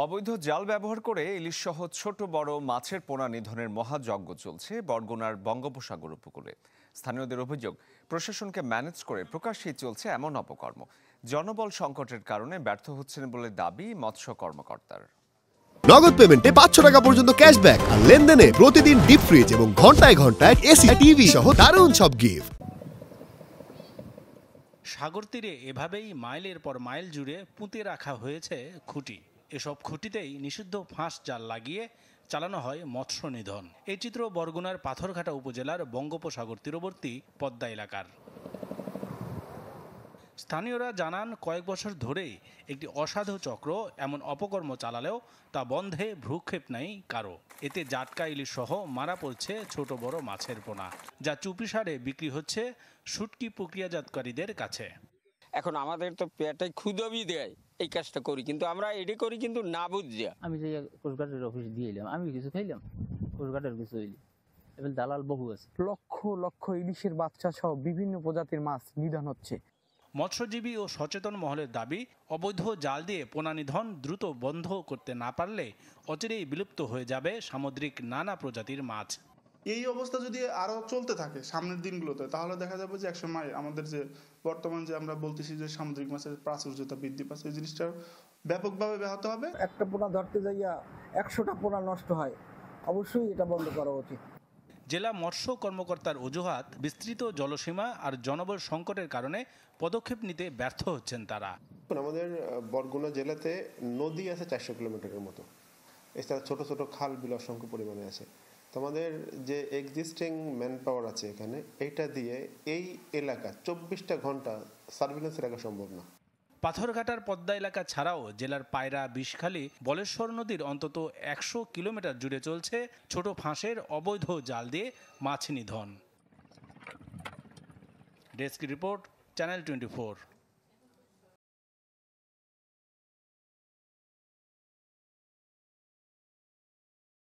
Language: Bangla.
অবৈধ জাল ব্যবহার করে ইলিশ সহ ছোট বড় মাছের পোনা নিধনের মহাযজ্ঞ চলছে বরগুনার বঙ্গোপসাগর উপকূলে। স্থানীয়দের অভিযোগ, প্রশাসনকে ম্যানেজ করে প্রকাশ্যেই চলছে এমন অপকর্ম। জনবল সংকটের কারণে ব্যর্থ হচ্ছেন বলে দাবি মৎস্য কর্মকর্তার। নগদ পেমেন্টে 500 টাকা পর্যন্ত ক্যাশব্যাক আর লেনদেনে প্রতিদিন ডিপ ফ্রিজ এবং ঘন্টায় ঘন্টায় এসি টিভি সহ দারুণ সব গিফট। সাগর তীরে এভাবেই মাইলের পর মাইল জুড়ে পুঁতে রাখা হয়েছে খুঁটি। এসব খুঁটিতেই নিষিদ্ধ ফাঁস জাল লাগিয়ে চালানো হয় মৎস্য নিধন। এই চিত্র বরগুনার পাথরঘাটা উপজেলার বঙ্গোপসাগর তীরবর্তী পদ্মা এলাকার। স্থানীয়রা জানান, কয়েক বছর ধরেই একটি অসাধু চক্র এমন অপকর্ম চালালেও তা বন্ধে ভ্রুক্ষেপ নাই কারো। এতে জাটকা ইলিশ সহ মারা পড়ছে ছোট বড় মাছের পোনা, যা চুপিসারে বিক্রি হচ্ছে শুটকি প্রক্রিয়াজাতকারীদের কাছে। এখন আমাদের তো পেটে ক্ষুদাবি দেয়, এই কাজটা করি, কিন্তু আমরা এটি করি কিন্তু না বুঝিয়া। আমি যে কোস্টগার্ডের অফিস দিয়ে এলাম, আমি কিছু খাইলাম, কোস্টগার্ডের কিছু হইলি, এবার দালাল বহু আছে। লক্ষ লক্ষ ইলিশের বাচ্চা সহ বিভিন্ন প্রজাতির মাছ নিধন হচ্ছে। মৎস্যজীবী ও সচেতন মহলের দাবি, অবৈধ জাল দিয়ে পোনা নিধন দ্রুত বন্ধ করতে না পারলে অচিরেই বিলুপ্ত হয়ে যাবে সামুদ্রিক নানা প্রজাতির মাছ। এই অবস্থা যদি আরো চলতে থাকে সামনের দিনগুলোতে, তাহলে দেখা যাবে যে একসময় আমাদের যে বর্তমান যে আমরা বলতেছি যে সামুদ্রিক মাছের প্রাচুর্যতা বৃদ্ধি পাচ্ছে, এই জিনিসটা ব্যাপকভাবে ব্যাহত হবে। একটা পোনা ধরতে যাইয়া 100টা পোনা নষ্ট হয়, অবশ্যই এটা বন্ধ করা উচিত। জেলা মৎস্য কর্মকর্তার অজুহাত, বিস্তৃত জলসীমা আর জনবল সংকটের কারণে পদক্ষেপ নিতে ব্যর্থ হচ্ছেন তারা। আমাদের বরগুনা জেলাতে নদী আছে 400 কিলোমিটারের মতো, এছাড়া ছোট ছোট খাল বিল অসংখ্য পরিমাণে আছে। তো আমাদের যে এক্সিস্টিং ম্যান পাওয়ার আছে এখানে, এইটা দিয়ে এই এলাকা 24টা ঘন্টা সার্ভিলেন্স রাখা সম্ভব না। পাথরঘাটার পদ্মা এলাকা ছাড়াও জেলার পায়রা, বিষখালী, বলেশ্বর নদীর অন্তত 100 কিলোমিটার জুড়ে চলছে ছোট ফাঁসের অবৈধ জাল দিয়ে মাছ নিধন। Desk report, channel 24।